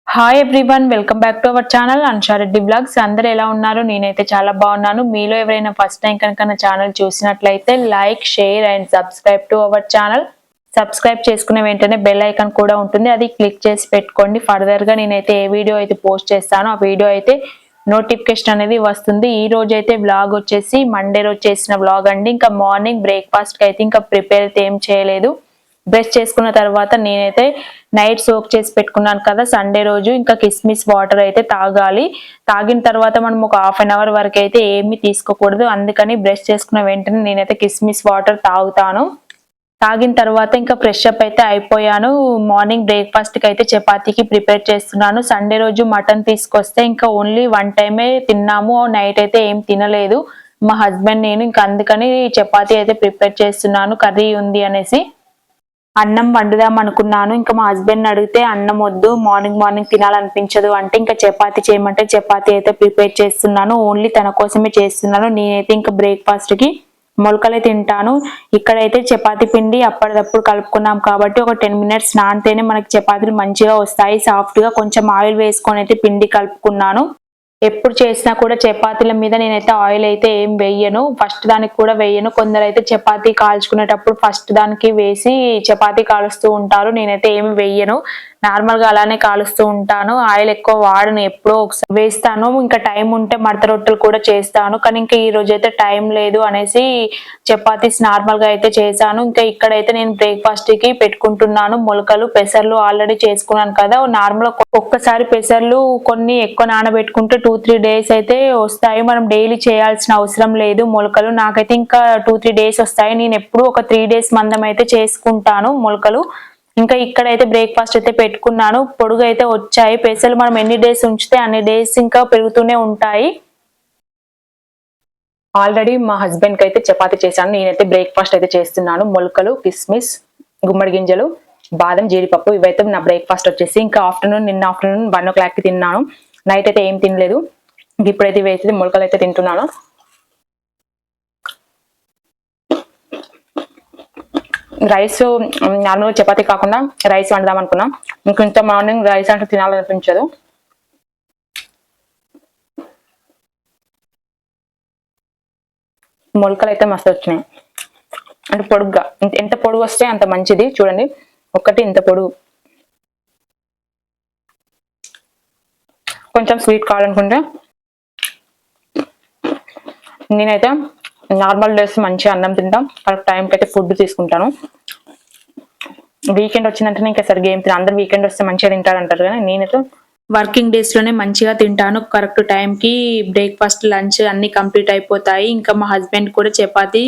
Hi everyone, welcome back to our channel Ansha Reddy blogs. అందరూ ఎలా ఉన్నారు? నేనైతే చాలా బాగున్నాను. మీలో ఎవరైనా ఫస్ట్ టైం కనుక నా ఛానల్ చూసినట్లయితే like, share and subscribe to our channel. Subscribe చేసుకునే వెంటనే బెల్ ఐకాన్ కూడా ఉంటుంది, అది క్లిక్ చేసి పెట్టుకోండి. ఫర్దర్ గా నేనైతే ఏ వీడియో అయితే పోస్ట్ చేస్తానో ఆ వీడియో అయితే నోటిఫికేషన్ అనేది వస్తుంది. ఈ రోజు అయితే వ్లాగ్ వచ్చేసి మండే రోజు చేసిన వ్లాగ్ అండి. ఇంకా మార్నింగ్ బ్రేక్ఫాస్ట్ కి అయితే ఇంకా ప్రిపేర్ అయితే ఏం చేయలేదు. బ్రష్ చేసుకున్న తర్వాత నేనైతే నైట్ సోక్ చేసి పెట్టుకున్నాను కదా సండే రోజు, ఇంకా కిస్మిస్ వాటర్ అయితే తాగాలి. తాగిన తర్వాత మనం ఒక హాఫ్ అన్ అవర్ వరకు అయితే ఏమీ తీసుకోకూడదు. అందుకని బ్రష్ చేసుకున్న వెంటనే నేనైతే కిస్మిస్ వాటర్ తాగుతాను. తాగిన తర్వాత ఇంకా ఫ్రెష్ అప్ అయితే అయిపోయాను. మార్నింగ్ బ్రేక్ఫాస్ట్ కి అయితే చపాతీకి ప్రిపేర్ చేస్తున్నాను. సండే రోజు మటన్ తీసుకొస్తే ఇంకా ఓన్లీ వన్ టైమే తిన్నాము, నైట్ అయితే ఏం తినలేదు మా హస్బెండ్ నేను. ఇంకా అందుకని చపాతీ అయితే ప్రిపేర్ చేస్తున్నాను, కర్రీ ఉంది అనేసి. అన్నం వండుదాం అనుకున్నాను. ఇంకా మా హస్బెండ్ అడిగితే అన్నం వద్దు, మార్నింగ్ మార్నింగ్ తినాలనిపించదు అంటే ఇంకా చపాతీ చేయమంటే చపాతీ అయితే ప్రిపేర్ చేస్తున్నాను. ఓన్లీ తన కోసమే చేస్తున్నాను. నేనైతే ఇంకా బ్రేక్ఫాస్ట్ కి మొలకలే తింటాను. ఇక్కడైతే చపాతీ పిండి అప్పటిదప్పుడు కలుపుకున్నాం కాబట్టి ఒక 10 మినిట్స్ నానితేనే మనకి చపాతీలు మంచిగా వస్తాయి, సాఫ్ట్ గా. కొంచెం ఆయిల్ వేసుకొని అయితే పిండి కలుపుకున్నాను. ఎప్పుడు చేసినా కూడా చపాతీల మీద నేనైతే ఆయిల్ అయితే ఏం వేయను, ఫస్ట్ దానికి కూడా వేయను. కొందరు అయితే చపాతీ కాల్చుకునేటప్పుడు ఫస్ట్ దానికి వేసి చపాతీ కాలుస్తూ ఉంటారు. నేనైతే ఏమి వేయను, నార్మల్ గా అలానే కాలుస్తూ ఉంటాను. ఆయిల్ ఎక్కువ వాడను, ఎప్పుడో ఒకసారి వేస్తాను. ఇంకా టైం ఉంటే మడత రొట్టెలు కూడా చేస్తాను, కానీ ఇంకా ఈ రోజు అయితే టైం లేదు అనేసి చపాతీస్ నార్మల్ గా అయితే చేశాను. ఇంకా ఇక్కడైతే నేను బ్రేక్ఫాస్ట్ కి పెట్టుకుంటున్నాను మొలకలు. పెసర్లు ఆల్రెడీ చేసుకున్నాను కదా, నార్మల్ ఒక్కసారి పెసర్లు కొన్ని ఎక్కువ నానబెట్టుకుంటే 2-3 డేస్ అయితే వస్తాయి. మనం డైలీ చేయాల్సిన అవసరం లేదు మొలకలు. నాకైతే ఇంకా 2-3 డేస్ వస్తాయి. నేను ఎప్పుడు ఒక 3 డేస్ మందం అయితే చేసుకుంటాను మొలకలు. ఇంకా ఇక్కడైతే బ్రేక్ఫాస్ట్ అయితే పెట్టుకున్నాను. పొడుగు అయితే వచ్చాయి పెసలు. మనం ఎన్ని డేస్ ఉంచితే అన్ని డేస్ ఇంకా పెరుగుతూనే ఉంటాయి. ఆల్రెడీ మా హస్బెండ్ కి అయితే చపాతీ చేశాను, నేనైతే బ్రేక్ఫాస్ట్ అయితే చేస్తున్నాను. మొలకలు, కిస్మిస్, గుమ్మడి గింజలు, బాదం, జీడిపప్పు, ఇవైతే నా బ్రేక్ఫాస్ట్ వచ్చేసి. ఇంకా నిన్న ఆఫ్టర్నూన్ 1 o'clock కి తిన్నాను. నైట్ అయితే ఏం తినలేదు. ఇప్పుడైతే వేసి మొలకలు అయితే తింటున్నాను. రైస్ నార్మల్ చపాతీ కాకుండా రైస్ వండుదాం అనుకున్నాం. ఇంత మార్నింగ్ రైస్ అంటే తినాలనిపించదు. మొలకలు అయితే మస్తు వచ్చినాయి, అంటే పొడుగ్గా. ఎంత పొడుగు వస్తే అంత మంచిది. చూడండి, ఒకటి ఇంత పొడుగు. కొంచెం స్వీట్ కావాలనుకుంటే నేనైతే నార్మల్ డేస్ మంచిగా అన్నం తింటాం, కరెక్ట్ టైంకి అయితే ఫుడ్ తీసుకుంటాను. వీకెండ్ వచ్చిందంటే ఇంకా సరిగ్గా ఏం తిన. అందరు వీకెండ్ వస్తే మంచిగా తింటారంటారు, కానీ నేనైతే వర్కింగ్ డేస్ లోనే మంచిగా తింటాను. కరెక్ట్ టైంకి బ్రేక్ఫాస్ట్, లంచ్ అన్ని కంప్లీట్ అయిపోతాయి. ఇంకా మా హస్బెండ్ కూడా చపాతీ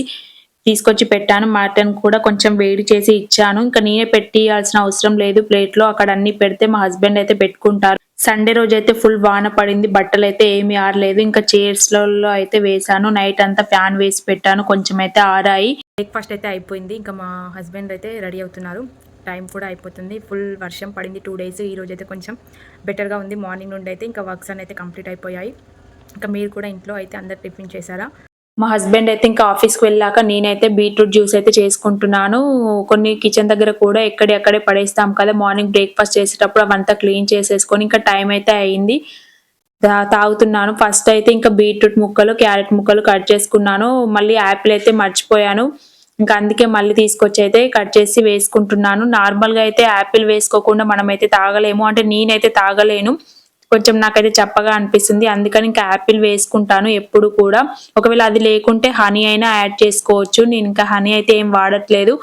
తీసుకొచ్చి పెట్టాను. మటన్ కూడా కొంచెం వేడి చేసి ఇచ్చాను. ఇంకా నేనే పెట్టియాల్సిన అవసరం లేదు ప్లేట్ లో, అక్కడ అన్ని పెడితే మా హస్బెండ్ అయితే పెట్టుకుంటారు. సండే రోజు అయితే ఫుల్ వాన పడింది, బట్టలు అయితే ఏమీ ఆరలేదు. ఇంకా చైర్స్ లో అయితే వేసాను. నైట్ అంతా ఫ్యాన్ వేసి పెట్టాను, కొంచెం అయితే ఆరాయి. బ్రేక్ఫాస్ట్ అయితే అయిపోయింది. ఇంకా మా హస్బెండ్ అయితే రెడీ అవుతున్నారు. టైం కూడా అయిపోతుంది. ఫుల్ వర్షం పడింది 2 days. ఈ రోజు అయితే కొంచెం బెటర్గా ఉంది. మార్నింగ్ నుండి అయితే ఇంకా వర్క్స్ అయితే కంప్లీట్ అయిపోయాయి. ఇంకా మీరు కూడా ఇంట్లో అయితే అందరు టిఫిన్ చేశారా? మా హస్బెండ్ అయితే ఇంకా ఆఫీస్కి వెళ్ళాక నేనైతే బీట్రూట్ జ్యూస్ అయితే చేసుకుంటున్నాను. కొన్ని కిచెన్ దగ్గర కూడా ఎక్కడే పడేస్తాం కదా, మార్నింగ్ బ్రేక్ఫాస్ట్ చేసేటప్పుడు అవంతా క్లీన్ చేసేసుకొని ఇంకా టైం అయితే అయింది. తాగుతున్నాను. ఫస్ట్ అయితే ఇంకా బీట్రూట్ ముక్కలు, క్యారెట్ ముక్కలు కట్ చేసుకున్నాను. మళ్ళీ యాపిల్ అయితే మర్చిపోయాను, ఇంకా అందుకే మళ్ళీ తీసుకొచ్చి అయితే కట్ చేసి వేసుకుంటున్నాను. నార్మల్ గా అయితే యాపిల్ వేసుకోకుండా మనమైతే తాగలేము, అంటే నేనైతే తాగలేను, కొంచెం నాకైతే చప్పగా అనిపిస్తుంది. అందుకని ఇంకా యాపిల్ వేసుకుంటాను ఎప్పుడు కూడా. ఒకవేళ అది లేకుంటే హనీ అయినా యాడ్ చేసుకోవచ్చు. నేను ఇంకా హనీ అయితే ఏం వాడట్లేదు,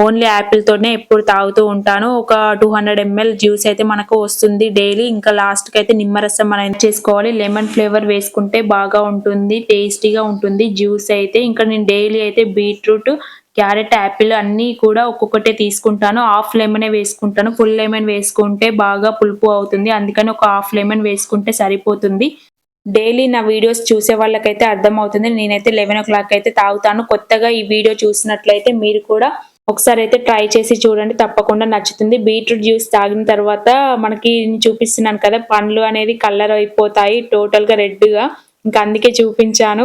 ఓన్లీ యాపిల్ తోనే ఎప్పుడు తాగుతూ ఉంటాను. ఒక 200 ml జ్యూస్ అయితే మనకు వస్తుంది డైలీ. ఇంకా లాస్ట్ కి అయితే నిమ్మరసం మనం చేసుకోవాలి. లెమన్ ఫ్లేవర్ వేసుకుంటే బాగా ఉంటుంది, టేస్టీగా ఉంటుంది జ్యూస్ అయితే. ఇంకా నేను డైలీ అయితే బీట్రూట్, క్యారెట్, యాపిల్ అన్ని కూడా ఒక్కొక్కటే తీసుకుంటాను. హాఫ్ లెమనే వేసుకుంటాను, ఫుల్ లెమన్ వేసుకుంటే బాగా పులుపు అవుతుంది. అందుకని ఒక హాఫ్ లెమన్ వేసుకుంటే సరిపోతుంది. డైలీ నా వీడియోస్ చూసే వాళ్ళకైతే అర్థం అవుతుంది, నేనైతే 11 o'clock అయితే తాగుతాను. కొత్తగా ఈ వీడియో చూసినట్లయితే మీరు కూడా ఒకసారి అయితే ట్రై చేసి చూడండి, తప్పకుండా నచ్చుతుంది. బీట్రూట్ జ్యూస్ తాగిన తర్వాత మనకి చూపిస్తున్నాను కదా, పండ్లు అనేది కలర్ అయిపోతాయి టోటల్ గా రెడ్ గా. ఇంకా అందుకే చూపించాను.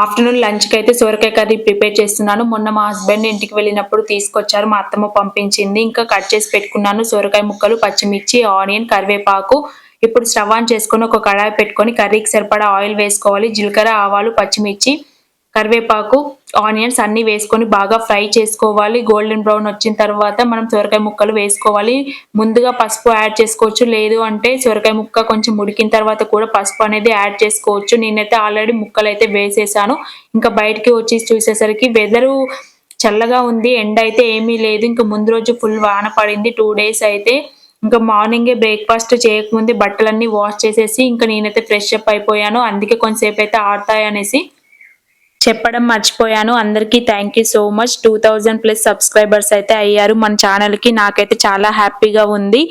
ఆఫ్టర్నూన్ లంచ్ కి అయితే సొరకాయ కర్రీ ప్రిపేర్ చేస్తున్నాను. మొన్న మా హస్బెండ్ ఇంటికి వెళ్ళినప్పుడు తీసుకొచ్చారు, మా అత్తమ్మ పంపించింది. ఇంకా కట్ చేసి పెట్టుకున్నాను సొరకాయ ముక్కలు, పచ్చిమిర్చి, ఆనియన్, కరివేపాకు. ఇప్పుడు స్టవ్ ఆన్ చేసుకొని ఒక కడాయి పెట్టుకొని కర్రీకి సరిపడా ఆయిల్ వేసుకోవాలి. జీలకర్ర, ఆవాలు, పచ్చిమిర్చి, కరివేపాకు, ఆనియన్స్ అన్ని వేసుకొని బాగా ఫ్రై చేసుకోవాలి. గోల్డెన్ బ్రౌన్ వచ్చిన తర్వాత మనం సొరకాయ ముక్కలు వేసుకోవాలి. ముందుగా పసుపు యాడ్ చేసుకోవచ్చు, లేదు అంటే సొరకాయ ముక్క కొంచెం ఉడికిన తర్వాత కూడా పసుపు అనేది యాడ్ చేసుకోవచ్చు. నేనైతే ఆల్రెడీ ముక్కలు అయితే వేసేసాను. ఇంకా బయటికి వచ్చి చూసేసరికి వెదరు చల్లగా ఉంది, ఎండ అయితే ఏమీ లేదు. ఇంకా ముందు రోజు ఫుల్ వాన పడింది 2 days అయితే. ఇంకా మార్నింగే బ్రేక్ఫాస్ట్ చేయకముందే బట్టలన్నీ వాష్ చేసేసి ఇంకా నేనైతే ఫ్రెష్ అప్ అయిపోయాను. అందుకే కొంతసేపు అయితే ఆడతాయి అనేసి చెప్పడం మర్చిపోయాను. అందరికీ thank you so much. 2000+ subscribers అయితే అయ్యారు మన ఛానల్ కి. నాకైతే చాలా హ్యాపీగా ఉంది.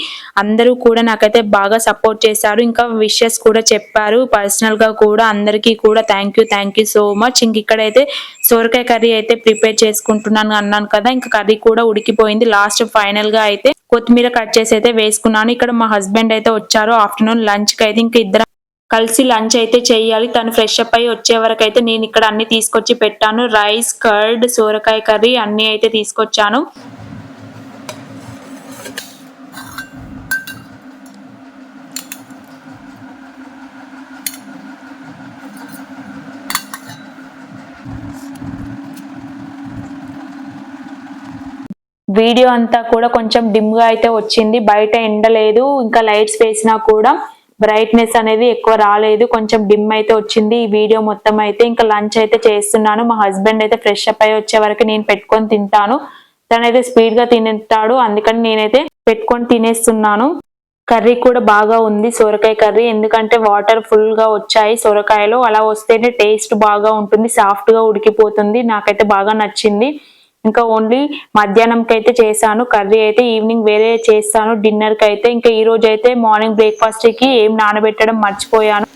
అందరూ కూడా నాకైతే బాగా సపోర్ట్ చేశారు. ఇంకా విషెస్ కూడా చెప్పారు పర్సనల్ గా కూడా. అందరికీ కూడా థ్యాంక్ యూ సో మచ్. ఇంక ఇక్కడైతే సోరకాయ కర్రీ అయితే ప్రిపేర్ చేసుకుంటున్నాను అన్నాను కదా, ఇంకా కర్రీ కూడా ఉడికిపోయింది. లాస్ట్ ఫైనల్ గా అయితే కొత్తిమీర కట్ చేసి అయితే వేసుకున్నాను. ఇక్కడ మా హస్బెండ్ అయితే వచ్చారు ఆఫ్టర్నూన్ లంచ్ కి అయితే. ఇంకా ఇద్దరం కలిసి లంచ్ అయితే చేయాలి. తను ఫ్రెష్ అప్ అయ్యి వచ్చే వరకు అయితే నేను ఇక్కడ అన్ని తీసుకొచ్చి పెట్టాను. రైస్, కర్డ్, సోరకాయ కర్రీ అన్ని అయితే తీసుకొచ్చాను. వీడియో అంతా కూడా కొంచెం డిమ్ గా అయితే వచ్చింది. బయట ఎండ లేదు, ఇంకా లైట్స్ వేసినా కూడా బ్రైట్నెస్ అనేది ఎక్కువ రాలేదు, కొంచెం డిమ్ అయితే వచ్చింది ఈ వీడియో మొత్తం అయితే. ఇంకా లంచ్ అయితే చేస్తున్నాను. మా హస్బెండ్ అయితే ఫ్రెష్ అప్ అయ్యి వచ్చే వరకు నేను పెట్టుకొని తింటాను. తనైతే స్పీడ్ గా తినేస్తాడు, అందుకని నేనైతే పెట్టుకొని తినేస్తున్నాను. కర్రీ కూడా బాగా ఉంది సొరకాయ కర్రీ, ఎందుకంటే వాటర్ ఫుల్ గా వచ్చాయి సొరకాయలో. అలా వస్తేనే టేస్ట్ బాగా ఉంటుంది, సాఫ్ట్ గా ఉడికిపోతుంది. నాకైతే బాగా నచ్చింది. ఇంకా ఓన్లీ మధ్యాహ్నంకి అయితే చేశాను కర్రీ అయితే, ఈవినింగ్ వేరే చేస్తాను డిన్నర్ కి అయితే. ఇంకా ఈ రోజు అయితే మార్నింగ్ బ్రేక్ఫాస్ట్ కి ఏం నానబెట్టడం మర్చిపోయాను.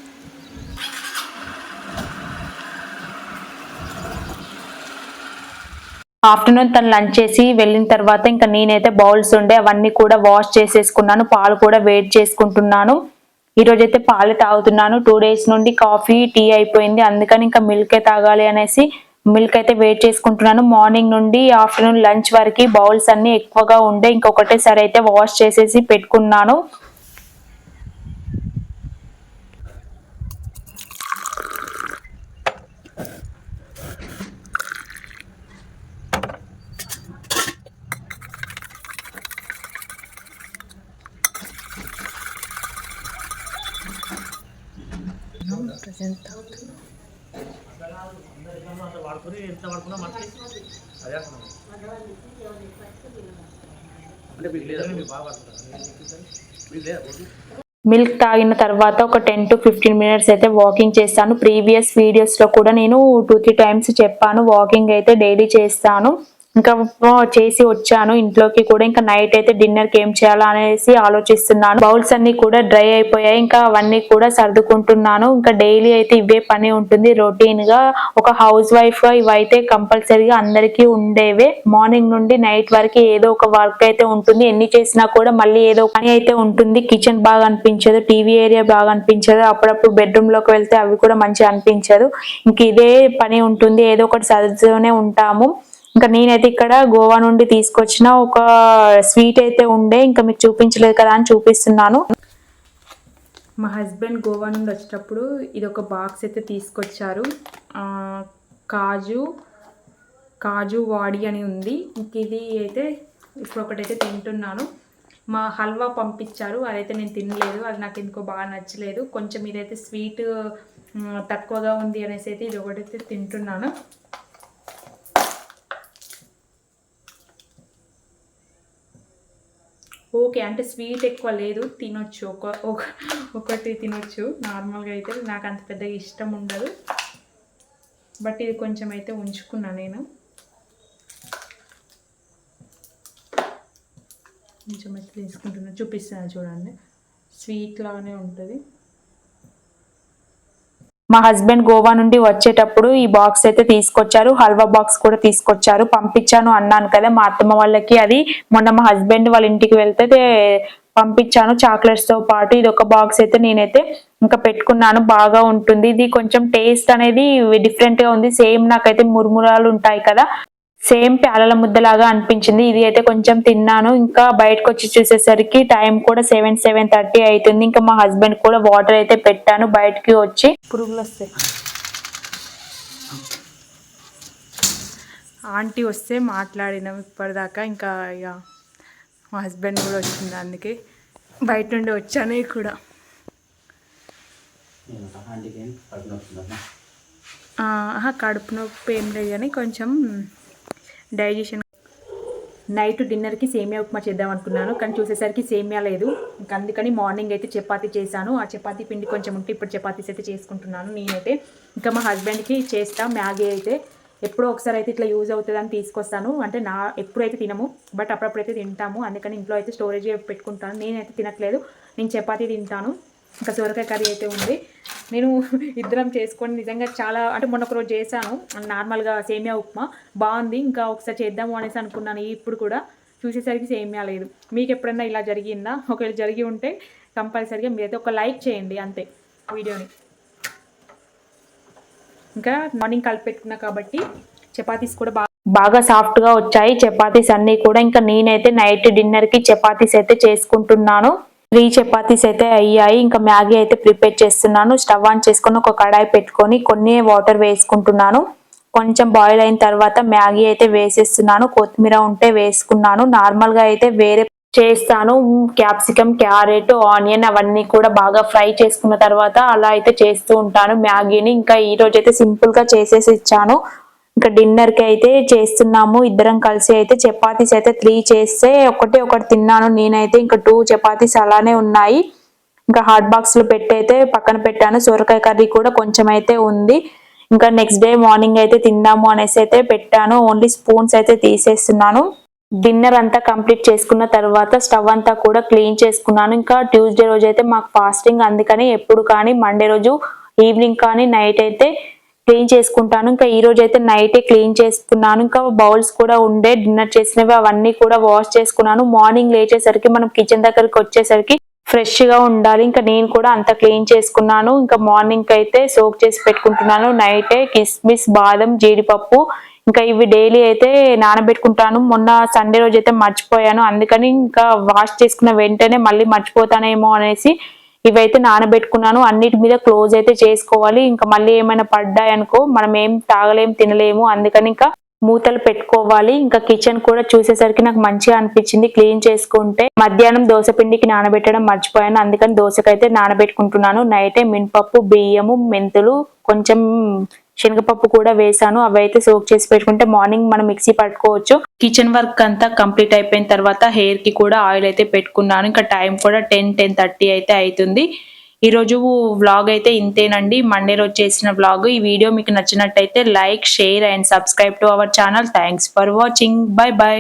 ఆఫ్టర్నూన్ తను లంచ్ చేసి వెళ్ళిన తర్వాత ఇంకా నేనైతే బౌల్స్ ఉండే అవన్నీ కూడా వాష్ చేసేసుకున్నాను. పాలు కూడా వేడి చేసుకుంటున్నాను. ఈ రోజు అయితే పాలు తాగుతున్నాను. 2 days నుండి కాఫీ, టీ అయిపోయింది, అందుకని ఇంకా మిల్కే తాగాలి అనేసి మిల్క్ అయితే వేట్ చేసుకుంటున్నాను. మార్నింగ్ నుండి ఆఫ్టర్నూన్ లంచ్ వరకు బౌల్స్ అన్ని ఎక్కువగా ఉండే ఇంకొకటేసారి అయితే వాష్ చేసేసి పెట్టుకున్నాను. మిల్క్ తాగిన తర్వాత ఒక 10 to 15 minutes అయితే వాకింగ్ చేస్తాను. ప్రీవియస్ వీడియోస్ లో కూడా నేను 2-3 times చెప్పాను వాకింగ్ అయితే డైలీ చేస్తాను. ఇంకా చేసి వచ్చాను ఇంట్లోకి కూడా. ఇంకా నైట్ అయితే డిన్నర్ కి ఏం చేయాలా అనేసి ఆలోచిస్తున్నాను. బౌల్స్ అన్ని కూడా డ్రై అయిపోయాయి, ఇంకా అవన్నీ కూడా సర్దుకుంటున్నాను. ఇంకా డైలీ అయితే ఇవే పని ఉంటుంది రొటీన్ గా. ఒక హౌస్ వైఫ్ గా ఇవైతే కంపల్సరీగా అందరికీ ఉండేవే. మార్నింగ్ నుండి నైట్ వరకు ఏదో ఒక వర్క్ అయితే ఉంటుంది. ఎన్ని చేసినా కూడా మళ్ళీ ఏదో పని అయితే ఉంటుంది. కిచెన్ బాగా అనిపించదు, టీవీ ఏరియా బాగా అనిపించదు, అప్పుడప్పుడు బెడ్రూమ్ లోకి వెళ్తే అవి కూడా మంచిగా అనిపించదు. ఇంక ఇదే పని ఉంటుంది, ఏదో ఒకటి సర్దుతూనే ఉంటాము. ఇంకా నేనైతే ఇక్కడ గోవా నుండి తీసుకొచ్చిన ఒక స్వీట్ అయితే ఉండే, ఇంకా మీకు చూపించలేదు కదా అని చూపిస్తున్నాను. మా హస్బెండ్ గోవా నుండి వచ్చేటప్పుడు ఇది ఒక బాక్స్ అయితే తీసుకొచ్చారు. కాజు వాడి అని ఉంది. ఇంక ఇది అయితే ఇప్పుడు ఒకటైతే తింటున్నాను. మా హల్వా పంపించారు, అదైతే నేను తినలేదు, అది నాకు ఎందుకో బాగా నచ్చలేదు. కొంచెం ఇదైతే స్వీట్ తక్కువగా ఉంది అనేసి అయితే ఇది ఒకటైతే తింటున్నాను. ఓకే, అంటే స్వీట్ ఎక్కువ లేదు, తినొచ్చు, ఒకటి తినొచ్చు. నార్మల్గా అయితే నాకు అంత పెద్దగా ఇష్టం ఉండదు, బట్ ఇది కొంచెం అయితే ఉంచుకున్నా నేను. కొంచెం అయితే తీసుకుంటున్నా, చూపిస్తాను చూడండి, స్వీట్ లాగానే ఉంటుంది. మా హస్బెండ్ గోవా నుండి వచ్చేటప్పుడు ఈ బాక్స్ అయితే తీసుకొచ్చారు, హల్వా బాక్స్ కూడా తీసుకొచ్చారు. పంపించాను అన్నాను కదా మా అత్తమ్మ వాళ్ళకి, అది మొన్న మా హస్బెండ్ వాళ్ళ ఇంటికి వెళ్తే పంపించాను చాక్లెట్స్ తో పాటు. ఇది ఒక బాక్స్ అయితే నేనైతే ఇంకా పెట్టుకున్నాను. బాగా ఉంటుంది. ఇది కొంచెం టేస్ట్ అనేది డిఫరెంట్ గా ఉంది. సేమ్ నాకైతే మురుమురాలు ఉంటాయి కదా, సేమ్ ప్యాలల ముద్దలాగా అనిపించింది. ఇది అయితే కొంచెం తిన్నాను. ఇంకా బయటకు వచ్చి చూసేసరికి టైం కూడా 7:30 అవుతుంది. ఇంకా మా హస్బెండ్ కూడా వాటర్ అయితే పెట్టాను. బయటకి వచ్చి పురుగులు వస్తాయి, ఆంటీ వస్తే మాట్లాడినాం ఇప్పటిదాకా. ఇంకా ఇక మా హస్బెండ్ కూడా వచ్చింది, అందుకే బయట నుండి వచ్చాను కూడా. కడుపు నొప్పి ఏం లేదు కానీ కొంచెం డైజెషన్. నైట్ డిన్నర్కి సేమియా ఉప్మా చేద్దాం అనుకున్నాను, కానీ చూసేసరికి సేమియా లేదు. ఇంకా అందుకని మార్నింగ్ అయితే చపాతీ చేశాను. ఆ చపాతీ పిండి కొంచెం ఉంటే ఇప్పుడు చపాతీస్ అయితే చేసుకుంటున్నాను నేనైతే. ఇంకా మా హస్బెండ్కి చేస్తా. మ్యాగీ అయితే ఎప్పుడో ఒకసారి అయితే ఇట్లా యూజ్ అవుతుందని తీసుకొస్తాను. అంటే ఎప్పుడైతే తినము, బట్ అప్పుడప్పుడైతే తింటాము. అందుకని ఇంట్లో అయితే స్టోరేజ్ పెట్టుకుంటాను. నేనైతే తినట్లేదు, నేను చపాతీ తింటాను. ఇంకా సొరకాయ కర్రీ అయితే ఉంది. నేను ఇద్దరం చేసుకొని నిజంగా చాలా, అంటే మొన్న ఒక రోజు చేశాను నార్మల్గా సేమియా ఉప్మా, బాగుంది. ఇంకా ఒకసారి చేద్దాము అనేసి అనుకున్నాను. ఇప్పుడు కూడా చూసేసరికి సేమియా లేదు. మీకు ఎప్పుడన్నా ఇలా జరిగిందా? ఒకవేళ జరిగి ఉంటే కంపల్సరీగా మీరైతే ఒక లైక్ చేయండి అంతే వీడియోని. ఇంకా మార్నింగ్ కలిపి పెట్టుకున్నా కాబట్టి చపాతీస్ కూడా బాగా సాఫ్ట్గా వచ్చాయి చపాతీస్ అన్నీ కూడా. ఇంకా నేనైతే నైట్ డిన్నర్కి చపాతీస్ అయితే చేసుకుంటున్నాను. 3 చపాతీస్ అయితే అయ్యాయి. ఇంకా మ్యాగీ అయితే ప్రిపేర్ చేస్తున్నాను. స్టవ్ ఆన్ చేసుకొని ఒక కడాయి పెట్టుకొని కొన్ని వాటర్ వేసుకుంటున్నాను. కొంచెం బాయిల్ అయిన తర్వాత మ్యాగీ అయితే వేసేస్తున్నాను. కొత్తిమీర ఉంటే వేసుకున్నాను. నార్మల్గా అయితే వేరే చేస్తాను. క్యాప్సికమ్, క్యారెట్, ఆనియన్ అవన్నీ కూడా బాగా ఫ్రై చేసుకున్న తర్వాత అలా అయితే చేస్తూ ఉంటాను మ్యాగీని. ఇంకా ఈ రోజు అయితే సింపుల్ గా చేసేసి ఇచ్చాను. ఇంకా డిన్నర్ కి అయితే చేస్తున్నాము ఇద్దరం కలిసి. అయితే చపాతీస్ అయితే 3 చేస్తే ఒకటి తిన్నాను నేనైతే. ఇంకా 2 చపాతీస్ అలానే ఉన్నాయి. ఇంకా హాట్ బాక్స్ లో పెట్టి అయితే పక్కన పెట్టాను. సొరకాయ కర్రీ కూడా కొంచెం అయితే ఉంది. ఇంకా నెక్స్ట్ డే మార్నింగ్ అయితే తిందాము అనేసి అయితే పెట్టాను. ఓన్లీ స్పూన్స్ అయితే తీసేస్తున్నాను. డిన్నర్ అంతా కంప్లీట్ చేసుకున్న తర్వాత స్టవ్ అంతా కూడా క్లీన్ చేసుకున్నాను. ఇంకా ట్యూస్డే రోజు అయితే మాకు ఫాస్టింగ్, అందుకని ఎప్పుడు కానీ మండే రోజు ఈవినింగ్ కానీ నైట్ అయితే క్లీన్ చేసుకుంటాను. ఇంకా ఈ రోజు అయితే నైటే క్లీన్ చేసుకున్నాను. ఇంకా బౌల్స్ కూడా ఉండే డిన్నర్ చేసినవి అవన్నీ కూడా వాష్ చేసుకున్నాను. మార్నింగ్ లేచేసరికి మనం కిచెన్ దగ్గరికి వచ్చేసరికి ఫ్రెష్ గా ఉండాలి. ఇంకా నేను కూడా అంత క్లీన్ చేసుకున్నాను. ఇంకా మార్నింగ్ అయితే సోక్ చేసి పెట్టుకుంటున్నాను. నైటే కిస్మిస్, బాదం, జీడిపప్పు ఇంకా ఇవి డైలీ అయితే నానబెట్టుకుంటాను. మొన్న సండే రోజు అయితే మర్చిపోయాను, అందుకని ఇంకా వాష్ చేసుకున్న వెంటనే మళ్ళీ మర్చిపోతానేమో అనేసి ఇవైతే నానబెట్టుకున్నాను. అన్నిటి మీద క్లోజ్ అయితే చేసుకోవాలి. ఇంకా మళ్ళీ ఏమైనా పడ్డాయనుకో మనం ఏం తాగలేము, తినలేము. అందుకని ఇంకా మూతలు పెట్టుకోవాలి. ఇంకా కిచెన్ కూడా చూసేసరికి నాకు మంచిగా అనిపించింది క్లీన్ చేసుకుంటే. మధ్యాహ్నం దోశ పిండికి నానబెట్టడం మర్చిపోయాను, అందుకని దోశకైతే నానబెట్టుకుంటున్నాను. నైటే మినపప్పు, బియ్యము, మెంతులు, కొంచెం శనగపప్పు కూడా వేసాను. అవి అయితే సోక్ చేసి పెట్టుకుంటే మార్నింగ్ మనం మిక్సీ పట్టుకోవచ్చు. కిచెన్ వర్క్ అంతా కంప్లీట్ అయిపోయిన తర్వాత హెయిర్ కి కూడా ఆయిల్ అయితే పెట్టుకున్నాను. ఇంకా టైం కూడా 10:30 అయితే అవుతుంది. ఈ రోజు వ్లాగ్ అయితే ఇంతేనండి, మండే రోజు చేసిన వ్లాగ్. ఈ వీడియో మీకు నచ్చినట్టయితే like, share and subscribe to our channel. Thanks for watching. By by.